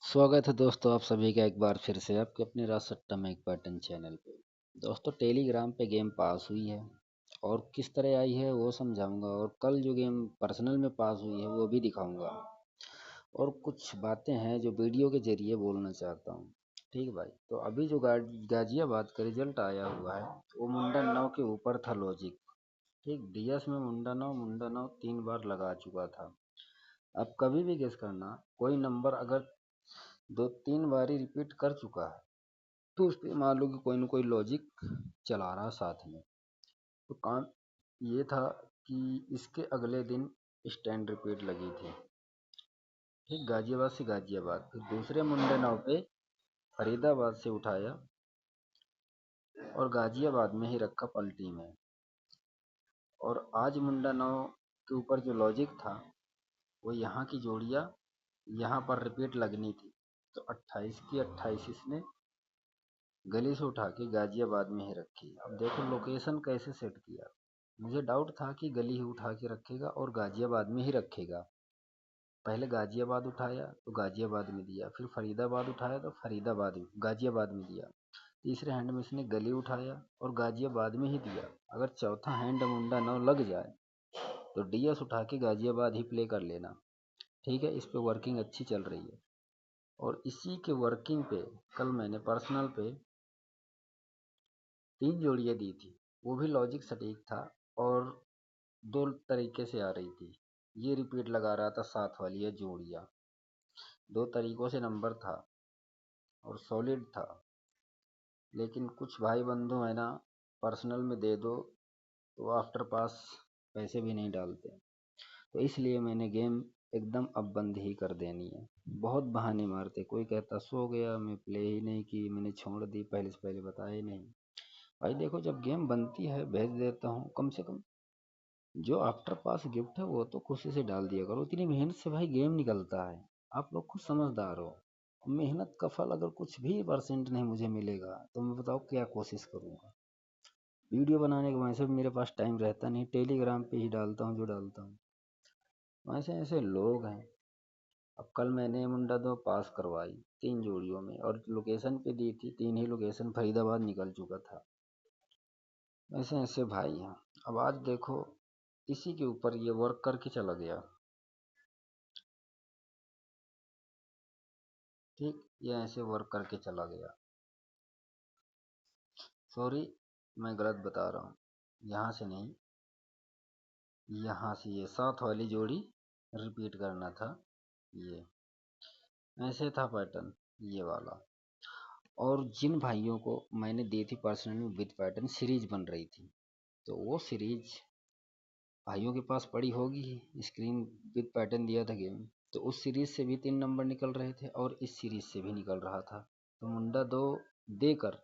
स्वागत है दोस्तों आप सभी का एक बार फिर से आपके अपने राज सट्टा मैक पैटर्न चैनल पे। दोस्तों टेलीग्राम पे गेम पास हुई है और किस तरह आई है वो समझाऊंगा, और कल जो गेम पर्सनल में पास हुई है वो भी दिखाऊंगा। और कुछ बातें हैं जो वीडियो के जरिए बोलना चाहता हूँ। ठीक भाई, तो अभी जो गाजियाबाद का रिजल्ट आया हुआ है वो मुंडा 9 के ऊपर था लॉजिक। ठीक, डीएस में मुंडा 9 3 बार लगा चुका था। अब कभी भी गेस करना, कोई नंबर अगर 2-3 बारी रिपीट कर चुका है तो उस पे मान लो कि कोई ना कोई लॉजिक चला रहा साथ में। तो काम ये था कि इसके अगले दिन स्टैंड रिपीट लगी थी। ठीक, गाजियाबाद से गाजियाबाद, फिर दूसरे मुंडे नाव पे फरीदाबाद से उठाया और गाजियाबाद में ही रखा पलटी में। और आज मुंडा नाव के ऊपर जो लॉजिक था वो यहाँ की जोड़ियाँ यहाँ पर रिपीट लगनी थी। तो 28 की 28 इसने गली से उठा के गाजियाबाद में ही रखी। अब देखो लोकेशन कैसे सेट किया। मुझे डाउट था कि गली ही उठा के रखेगा और गाजियाबाद में ही रखेगा। पहले गाजियाबाद उठाया तो गाजियाबाद में दिया, फिर फरीदाबाद उठाया तो फरीदाबाद गाजियाबाद में दिया। तीसरे हैंड में इसने गली उठाया और गाजियाबाद में ही दिया। अगर चौथा हैंड मुंडा 9 लग जाए तो डीएस उठा के गाजियाबाद ही प्ले कर लेना। ठीक है, इस पे वर्किंग अच्छी चल रही है। और इसी के वर्किंग पे कल मैंने पर्सनल पे 3 जोड़ियाँ दी थी। वो भी लॉजिक सटीक था और 2 तरीके से आ रही थी। ये रिपीट लगा रहा था साथ वाली ये जोड़ियाँ। 2 तरीकों से नंबर था और सॉलिड था। लेकिन कुछ भाई बंधु है ना, पर्सनल में दे दो तो आफ्टर पास पैसे भी नहीं डालते। तो इसलिए मैंने गेम एकदम अब बंद ही कर देनी है। बहुत बहाने मारते, कोई कहता सो गया, मैं प्ले ही नहीं की, मैंने छोड़ दी, पहले से पहले बताया ही नहीं। भाई देखो, जब गेम बनती है भेज देता हूँ, कम से कम जो आफ्टर पास गिफ्ट है वो तो खुशी से डाल दिया करो। इतनी मेहनत से भाई गेम निकलता है। आप लोग खुद समझदार हो। मेहनत का फल अगर कुछ भी परसेंट नहीं मुझे मिलेगा तो मैं बताओ क्या कोशिश करूंगा। वीडियो बनाने का वैसे भी मेरे पास टाइम रहता नहीं, टेलीग्राम पे ही डालता हूँ जो डालता हूँ। वैसे ऐसे लोग हैं। अब कल मैंने मुंडा 2 पास करवाई 3 जोड़ियों में और लोकेशन पे दी थी, 3 ही लोकेशन फरीदाबाद निकल चुका था। ऐसे ऐसे भाई हैं। अब आज देखो इसी के ऊपर ये वर्क करके चला गया। ठीक, ये ऐसे वर्क करके चला गया। सॉरी, मैं गलत बता रहा हूँ। यहाँ से नहीं, यहाँ से ये साथ वाली जोड़ी रिपीट करना था। ये ऐसे था पैटर्न, ये वाला। और जिन भाइयों को मैंने दी थी पर्सनल में विद पैटर्न सीरीज बन रही थी, तो वो सीरीज भाइयों के पास पड़ी होगी ही। स्क्रीन विद पैटर्न दिया था गेम, तो उस सीरीज से भी 3 नंबर निकल रहे थे और इस सीरीज से भी निकल रहा था। तो मुंडा 2 देकर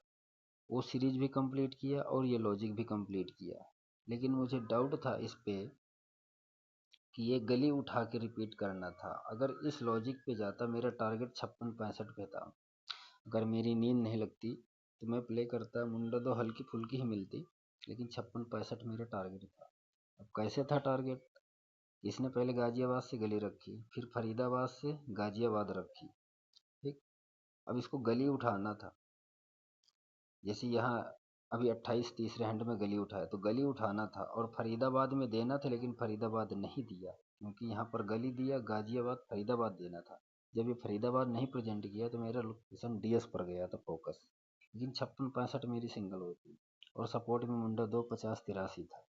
वो सीरीज भी कंप्लीट किया और ये लॉजिक भी कंप्लीट किया। लेकिन मुझे डाउट था इस पे कि ये गली उठा के रिपीट करना था। अगर इस लॉजिक पे जाता, मेरा टारगेट 56-65 पे था। अगर मेरी नींद नहीं लगती तो मैं प्ले करता, मुंडा 2 हल्की फुल्की ही मिलती, लेकिन 56-65 मेरा टारगेट था। अब कैसे था टारगेट, इसने पहले गाजियाबाद से गली रखी, फिर फरीदाबाद से गाजियाबाद रखी। ठीक, अब इसको गली उठाना था। जैसे यहाँ अभी 28 तीसरे हैंड में गली उठाया तो गली उठाना था और फरीदाबाद में देना था, लेकिन फरीदाबाद नहीं दिया क्योंकि यहाँ पर गली दिया, गाजियाबाद फरीदाबाद देना था। जब ये फरीदाबाद नहीं प्रेजेंट किया तो मेरा लोकेशन डीएस पर गया था फोकस। लेकिन 56-65 मेरी सिंगल होती और सपोर्ट में मुंडा 2 50-83 था।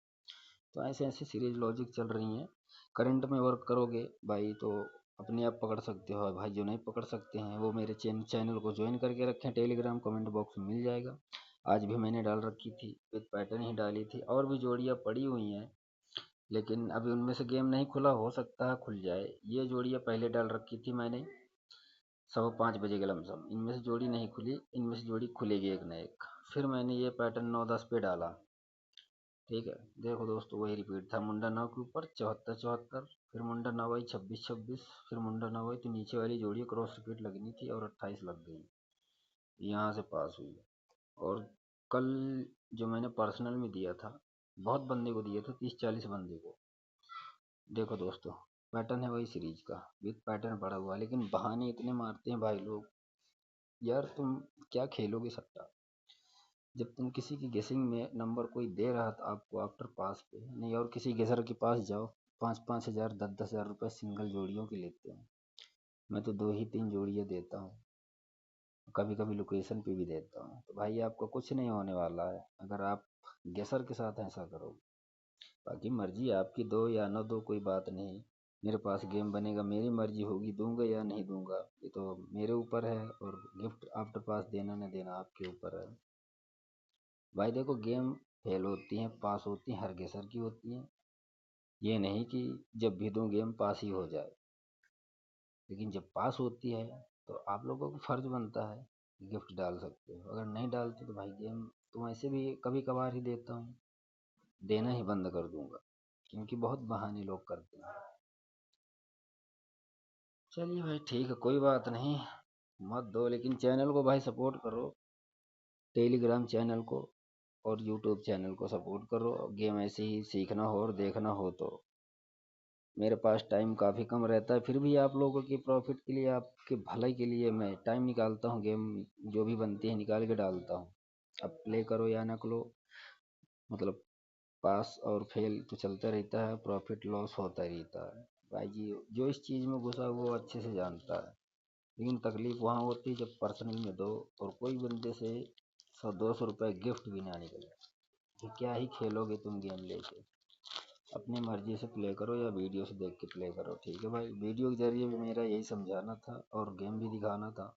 तो ऐसे ऐसे सीरीज लॉजिक चल रही हैं। करंट में वर्क करोगे भाई तो अपने आप पकड़ सकते हो। भाई जो नहीं पकड़ सकते हैं वो मेरे चैनल को ज्वाइन करके रखें, टेलीग्राम कमेंट बॉक्स में मिल जाएगा। आज भी मैंने डाल रखी थी, विद पैटर्न ही डाली थी, और भी जोड़ियाँ पड़ी हुई हैं लेकिन अभी उनमें से गेम नहीं खुला, हो सकता है खुल जाए। ये जोड़ियाँ पहले डाल रखी थी मैंने 5:15 बजे के लमसम, इनमें से जोड़ी नहीं खुली, इनमें से जोड़ी खुलेगी एक न एक। फिर मैंने ये पैटर्न 9-10 पे डाला। ठीक है, देखो दोस्तों वही रिपीट था। मुंडा 9 के ऊपर 74-74, फिर मुंडा 9 आई 26-26, फिर मुंडा 9 आई तो नीचे वाली जोड़ी क्रॉस रिपीट लगनी थी और 28 लग गई, यहाँ से पास हुई। और कल जो मैंने पर्सनल में दिया था, बहुत बंदे को दिया था, 30-40 बंदे को। देखो दोस्तों पैटर्न है वही सीरीज का, विथ पैटर्न पड़ा हुआ, लेकिन बहाने इतने मारते हैं भाई लोग। यार तुम क्या खेलोगे सट्टा, जब तुम किसी की गेसिंग में नंबर कोई दे रहा था आपको आफ्टर पास पे, नहीं और किसी गेसर के पास जाओ, 5-5 हज़ार 10-10 हज़ार रुपये सिंगल जोड़ियों की लेते हैं। मैं तो 2 ही 3 जोड़ियाँ देता हूँ, कभी कभी लोकेशन पे भी देता हूँ। तो भाई आपको कुछ नहीं होने वाला है अगर आप गेसर के साथ ऐसा करोगे। बाकी मर्जी आपकी, दो या न दो कोई बात नहीं, मेरे पास गेम बनेगा, मेरी मर्जी होगी दूंगा या नहीं दूंगा, ये तो मेरे ऊपर है, और गिफ्ट आफ्टर पास देना न देना आपके ऊपर है। भाई देखो, गेम फेल होती हैं पास होती हैं, हर गेसर की होती हैं, ये नहीं कि जब भी दूं गेम पास ही हो जाए। लेकिन जब पास होती है तो आप लोगों को फर्ज बनता है कि गिफ्ट डाल सकते हो, अगर नहीं डालते तो भाई गेम तो ऐसे भी कभी कभार ही देता हूँ, देना ही बंद कर दूंगा, क्योंकि बहुत बहाने लोग करते हैं। चलिए भाई ठीक है, कोई बात नहीं, मत दो, लेकिन चैनल को भाई सपोर्ट करो, टेलीग्राम चैनल को और यूट्यूब चैनल को सपोर्ट करो। गेम ऐसे ही सीखना हो और देखना हो तो मेरे पास टाइम काफ़ी कम रहता है, फिर भी आप लोगों की प्रॉफिट के लिए, आपके भलाई के लिए मैं टाइम निकालता हूँ, गेम जो भी बनती है निकाल के डालता हूँ। अब प्ले करो या ना करो, मतलब पास और फेल तो चलता रहता है, प्रॉफिट लॉस होता ही रहता है। भाई जी जो इस चीज़ में घुसा वो अच्छे से जानता है, लेकिन तकलीफ वहाँ होती है जब पर्सनल में दो और कोई बंदे से 100-200 रुपये गिफ्ट भी ना निकले, कि क्या ही खेलोगे तुम गेम लेके। अपनी मर्जी से प्ले करो या वीडियो से देख के प्ले करो, ठीक है भाई। वीडियो के जरिए भी मेरा यही समझाना था और गेम भी दिखाना था।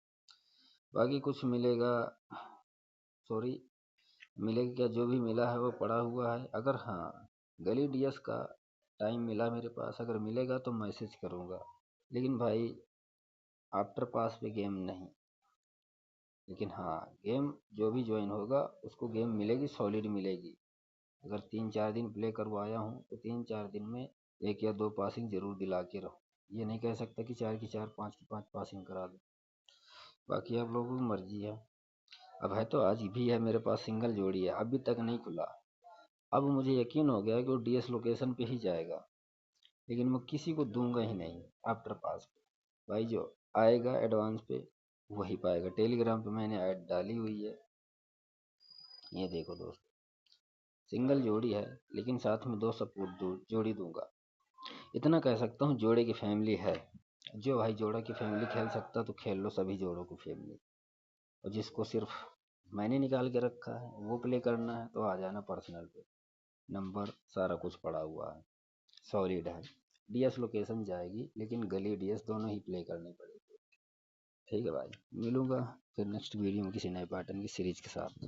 बाकी कुछ मिलेगा, सॉरी, मिलेगा क्या, जो भी मिला है वो पड़ा हुआ है। अगर हाँ गली डीएस का टाइम मिला मेरे पास, अगर मिलेगा तो मैसेज करूँगा, लेकिन भाई आफ्टर पास पे गेम नहीं। लेकिन हाँ गेम जो भी ज्वाइन होगा उसको गेम मिलेगी, सॉलिड मिलेगी। अगर 3-4 दिन प्ले करवाया हूँ तो 3-4 दिन में 1 या 2 पासिंग जरूर दिला के रहो, ये नहीं कह सकता कि 4 की 4 5 की 5 पासिंग करा दो। बाकी आप लोगों की मर्जी है। अब है तो आज भी है मेरे पास, सिंगल जोड़ी है, अभी तक नहीं खुला। अब मुझे यकीन हो गया कि वो डीएस लोकेशन पे ही जाएगा, लेकिन मैं किसी को दूंगा ही नहीं आफ्टर पास पे। भाई जो आएगा एडवांस पे वही पाएगा। टेलीग्राम पे मैंने ऐड डाली हुई है, ये देखो दोस्त, सिंगल जोड़ी है लेकिन साथ में 2 सपोर्ट जोड़ी दूंगा। इतना कह सकता हूँ जोड़े की फैमिली है, जो भाई जोड़ा की फैमिली खेल सकता तो खेल लो सभी जोड़ों की फैमिली, और जिसको सिर्फ मैंने निकाल के रखा है वो प्ले करना है तो आ जाना पर्सनल पे, नंबर सारा कुछ पड़ा हुआ है, सॉलिड है। डीएस लोकेशन जाएगी लेकिन गली डीएस दोनों ही प्ले करनी पड़ेगी। ठीक है भाई, मिलूंगा फिर नेक्स्ट वीडियो में किसी नए पैटर्न की सीरीज के साथ।